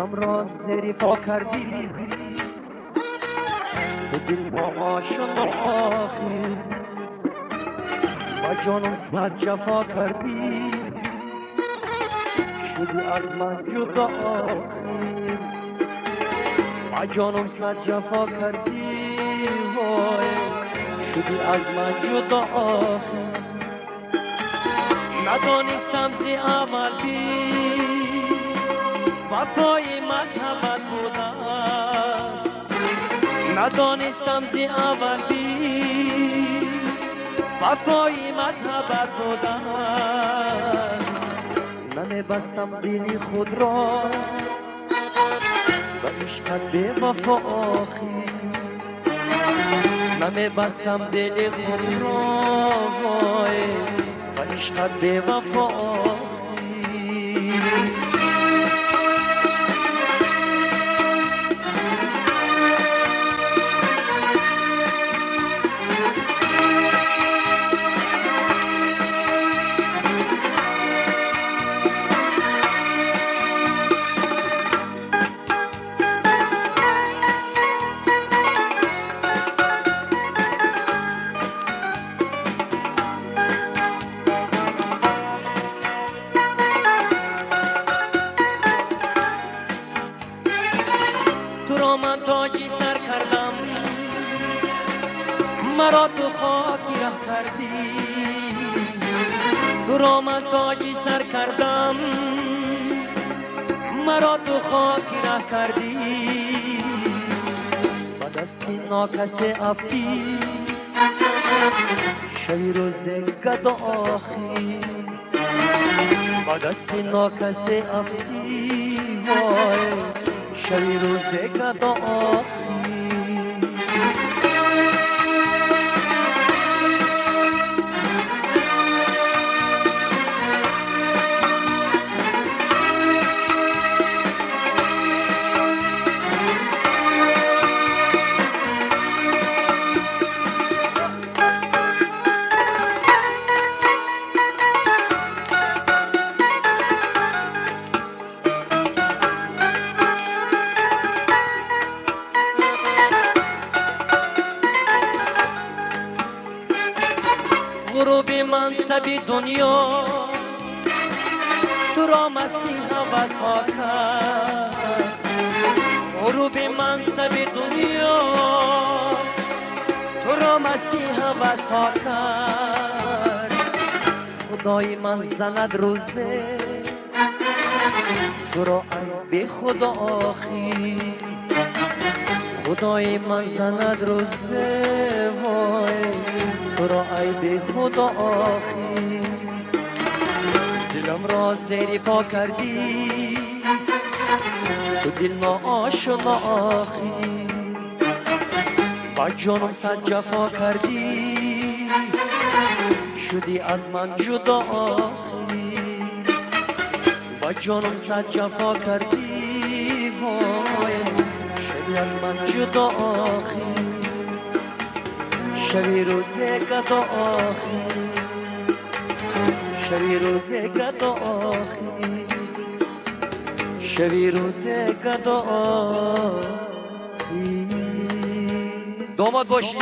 دلم را زیر پا کردی، به دل با آشناخی با جانم صد جفا کردی، شدی از من جدا با جانم صد جفا کردی، وای شدی از من جدا ندانستم زی اول بی وفای مذهبت بود است، ندانستم زی اول بی وفای مذهبت بود است. نمیبستم دل خود را و عشقت به وفا آخی، نمیبستم دل خود را وای و عشقت به وفا آخی. من تاجی سر کردم، مرا تو خاکی ره کردی، تو را من تاجی سر کردم، مرا تو خاکی ره کردی، با دستی ناکس افتی شوی روز گدا آخی، با دستی ناکس افتی وای شوی روز گدا آخی. غروب منصب دنیا تو را مستی هوس ها کرد، غروب منصب دنیا تو را مستی هوس ها کرد. خدای من زند روزه تو را به خدا آخی، خدای من زند روزه وای تو را ای به خدا آخی. دلم را زیر پا کردی، تو دل ما آشنا آخی، با جانم صد جفا کردی، شدی از من جدا آخی، با جانم صد جفا کردی، وای شدی از من جدا آخی، شوی روزه گدا آخی، شوی روزه گدا آخی، شوی روزه گدا آخی. داماد باشی.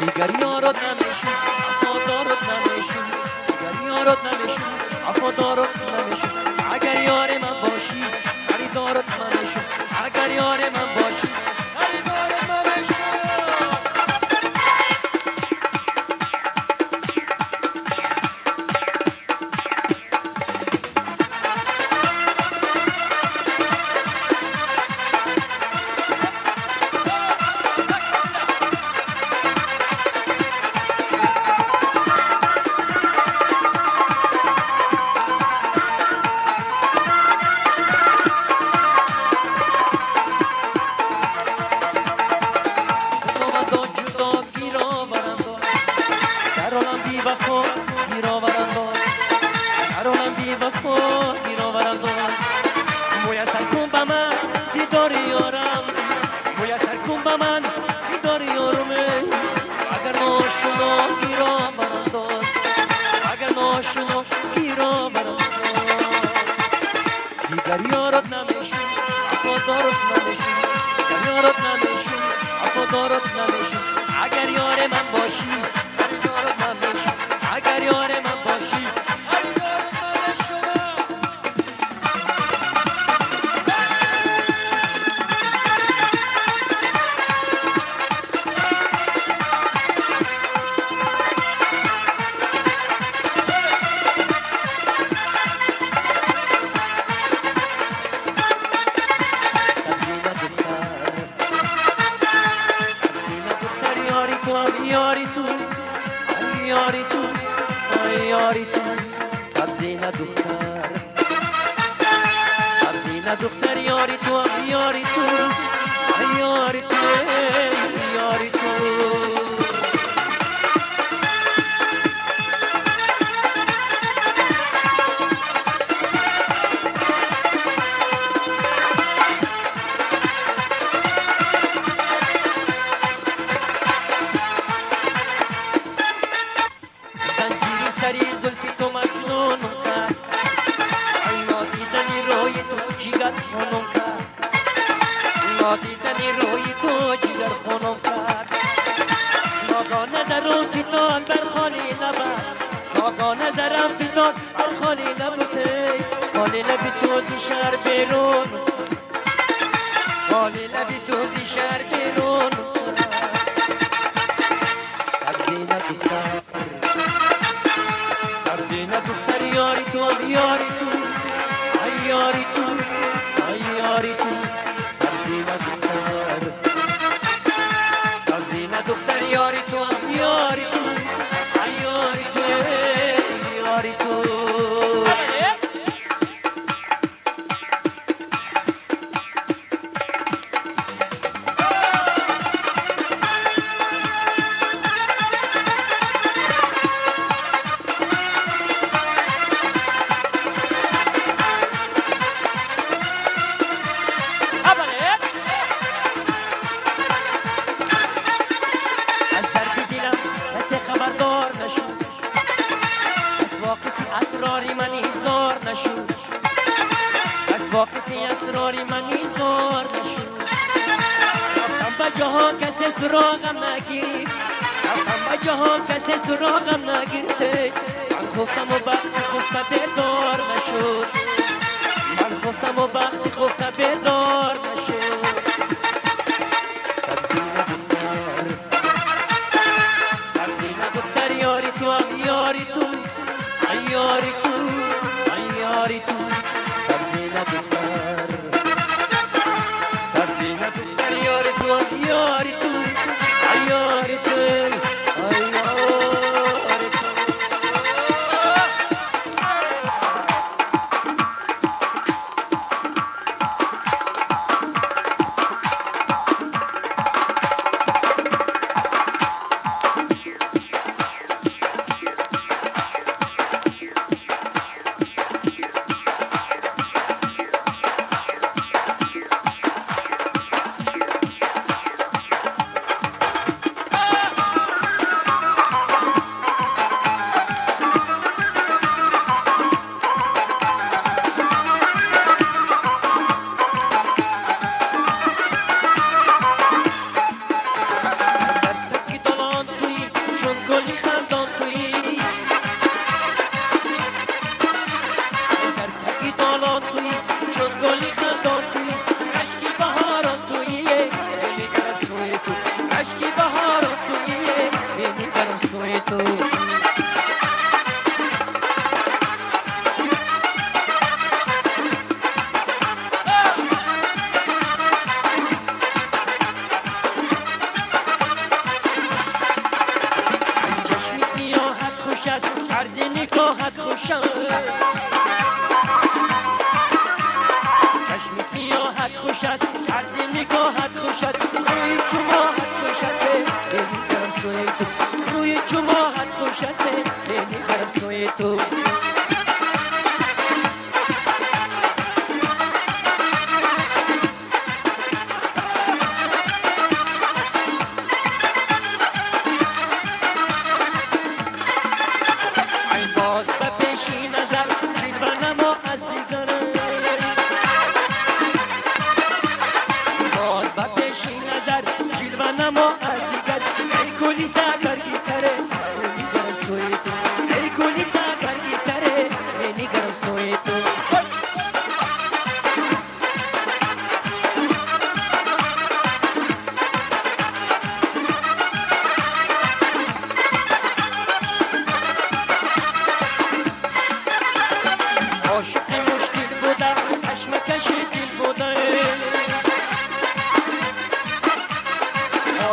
دیگر یارت نمیشم وفادارت نمیشم دیگر یارت نمیشم وفادارت نمیشم اگر یار من باشی خریدارت نمیشم اگر یار من باشی خریدارت نمیشم اگر یار من باشی خریدارت نمیشم اگر یار من باشی خریدارت نمیشم یاری تو ای یاری تو ای یاری تو سبزینه دختر سبزینه دختر یاری تو ای یاری تو ای یاری تو ای یاری تو سری زلفی تو مجنونم کرد ای نادیدنی روی تو جگر خونم کرد نادیدنی روی تو جگر خونم کرد ناگانه درم فتاد بر خالی لبت ناگانه درم فتاد بر خالی لبت خالی لبی تو زی شهر بیرون خالی لبی تو زی شهر بیرون سبزینه دختر سبزینه دختر یاری تو یاری تو ای یاری تو ای یاری تو سبزینه دختر سبزینه دختر یاری تو یاری تو ای یاری تو ای یاری تو اسراری من ایزار نشو از واقعی اسراری من ایزار نشو رفتم به جهان کسی سراغم نگیرید رفتم به جهان کسی سراغم نگیرده من خفتم و وقتی خفته بیدار نشد من خفتم و وقتی خفته بیدار نشد سبزینه دختر سبزینه دختر یاری تو هم یاری تو ای یاری تو ای یاری تو سبزینه دختر سبزینه دختر یاری تو ای یاری تو ای یاری تو ای یاری تو گلی خندان تویی در تکی دالان تویی شد گلی خندان تویی عشقی بهاران تویی نمیگرم سوی تو عشقی بهاران تویی نمیگرم سوی تو عرض نگاهت خوشم چشم سیاحت خوشت عرض نگاهت خوشت روی چماحت خوشت نمیگرم سوی تو روی چماحت خوشت نمیگرم سوی تو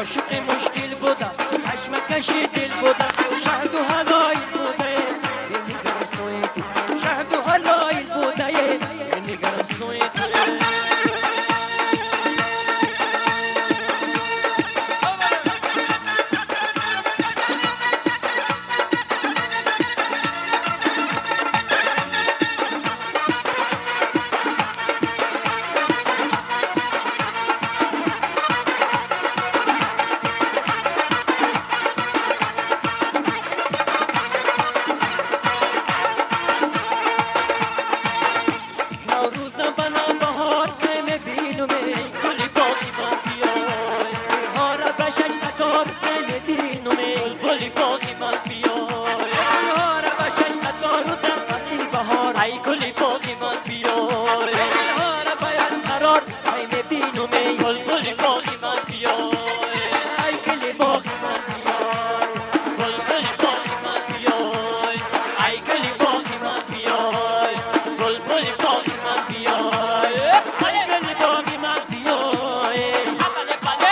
عاشق مشکل بودم چشمکش دل بودم شهد و حلایل بوده نمیگرم سوی تو شهد و حلایل بوده نمیگرم سوی تو ای گلی باقی من بیار ها را باید قرار ای میبینم ای گل باقی من بیار ای گلی باقی من بیار گل باقی من بیار ای گلی باقی من بیار گل باقی من بیار ای گلی باقی من بیار بله بله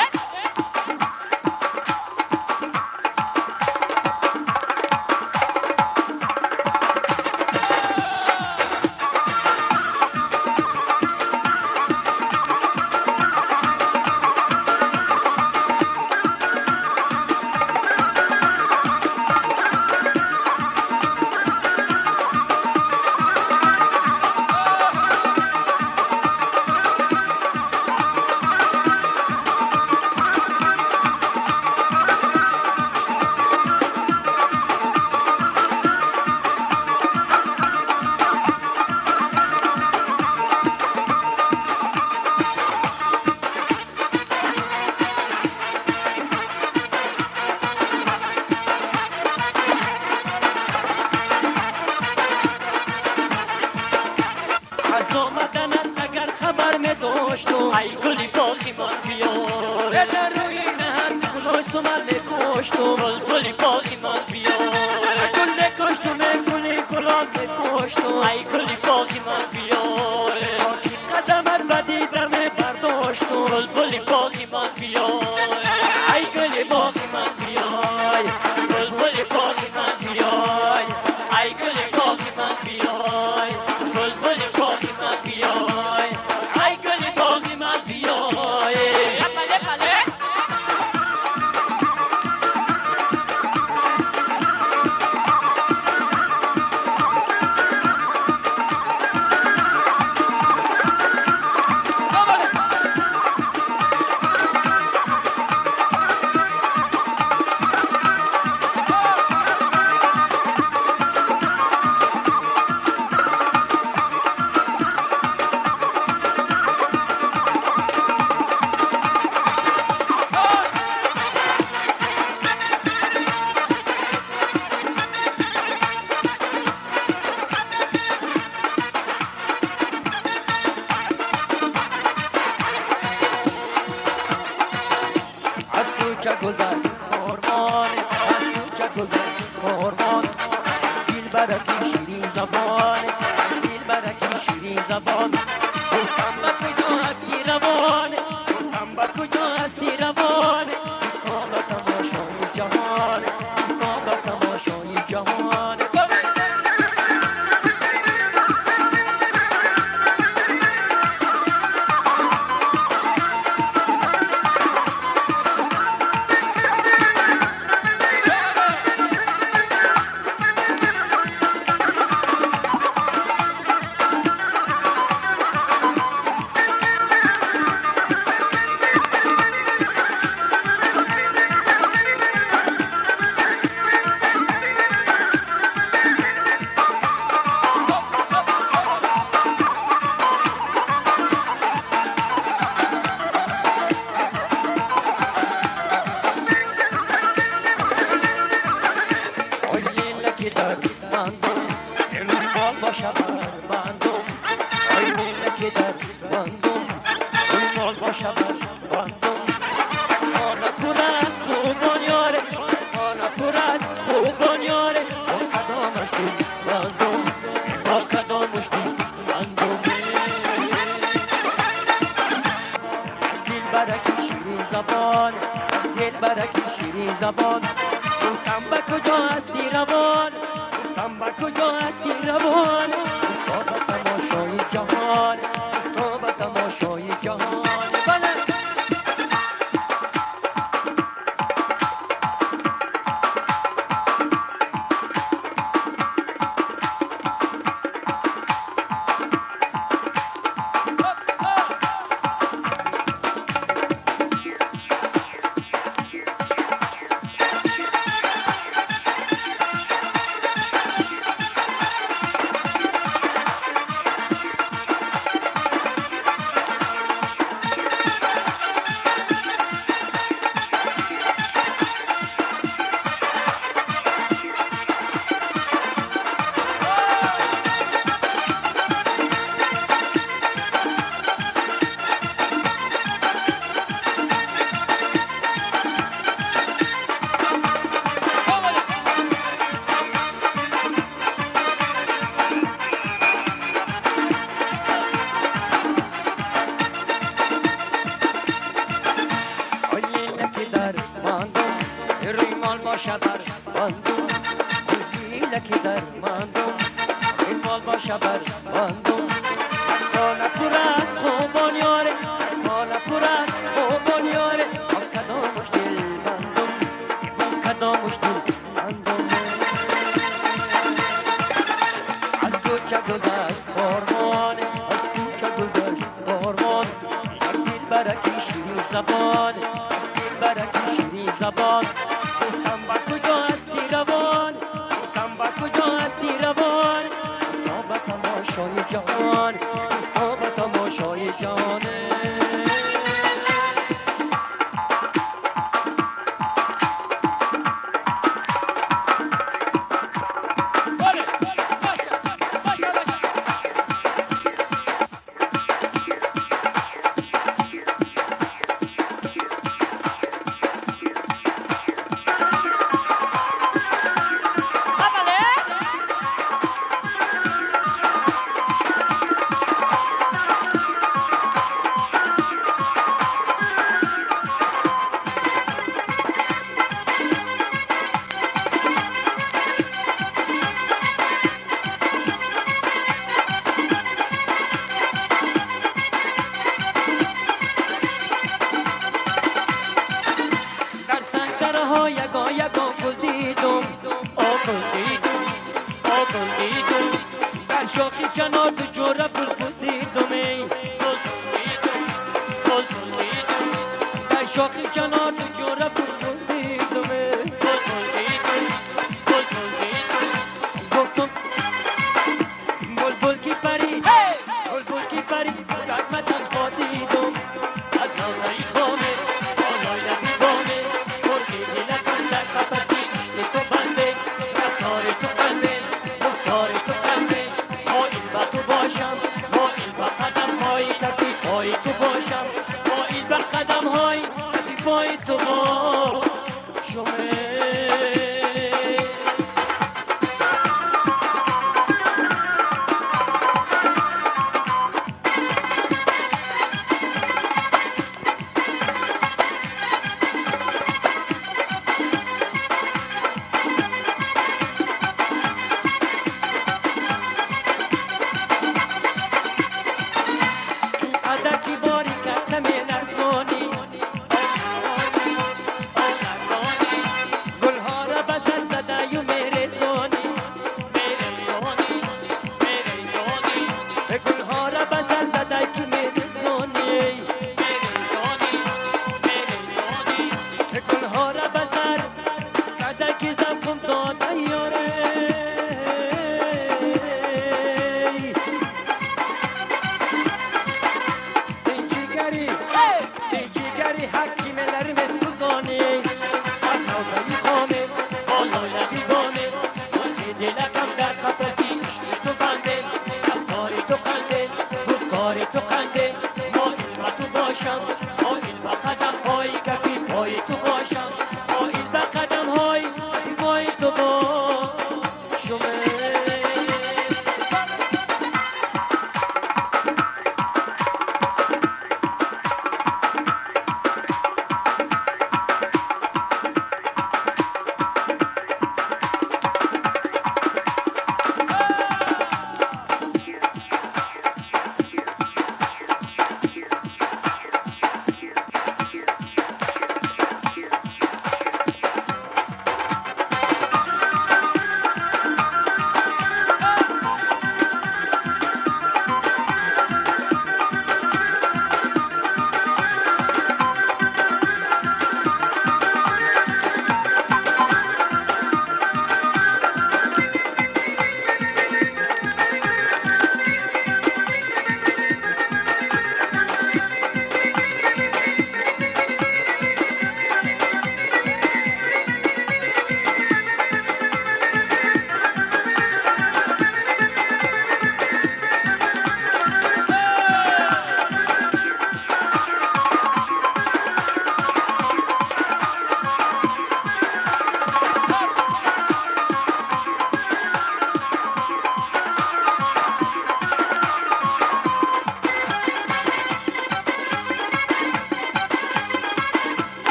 ای گلی باقی من بیار در روی نهر گلای تو من نکشتم گلی باقی من بیار گل نکشتم گلی گلان نکشتم ای گلی باقی من بیار قدمت بدیدم برداشتم گلی باقی من بیار ای گلی باقی من بیار گلی باقی من بیار ای گلی باقی من بیار گلی باقی من بیار ای گلی باقی من بیار بله بله گذشت قربان دل برکی شیرین زبان دل برکی شیرین زبان گفتم به کجا هستی روان گفتم به کجا هستی روان میخوام به تماشای جهان میخوام به تماشای جهان برکی شیرین زبان گفتم به کجا هستی روان گفتم به کجا هستی روان گفتم به تماشای جهان گفتم به تماشای جهان شبر باندم گویی در ماندم این مال با شبر باندم کانا پورت خوبان یاره کانا پورت خوبان یاره آن کدامش دل بندم آن کدامش دل بندم از تو چه گذشت بارمان از تو چه گذشت بارمان دل برکی شیرین زبان دل برکی شیرین زبان جهان آب تماشای جانه شوخی چنار تو جوره بلبل دیدم ای بلبل دیدم در شوخی چنار تو جوره بلبل دیدم ای بلبل دیدم گفتم بلبل کی پری بلبل کی پری رقم تنها دیدم از نانایی خامه بالای نبی بامه مرگی دلکم در قفصی که زبون داده یاره دیگری حکیمlerime سوزانی از نوزایی خانه بالای بیگانه دلکم در قفسی عشق تو بنده رفتار تو خنده گفتار تو خنده ما علم تو باشم ما علم قدم های کفی پای تو باشم ما علم قدم های کفی پای تو باشم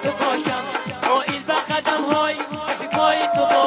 تو باشم با این قدم های کفی پای تو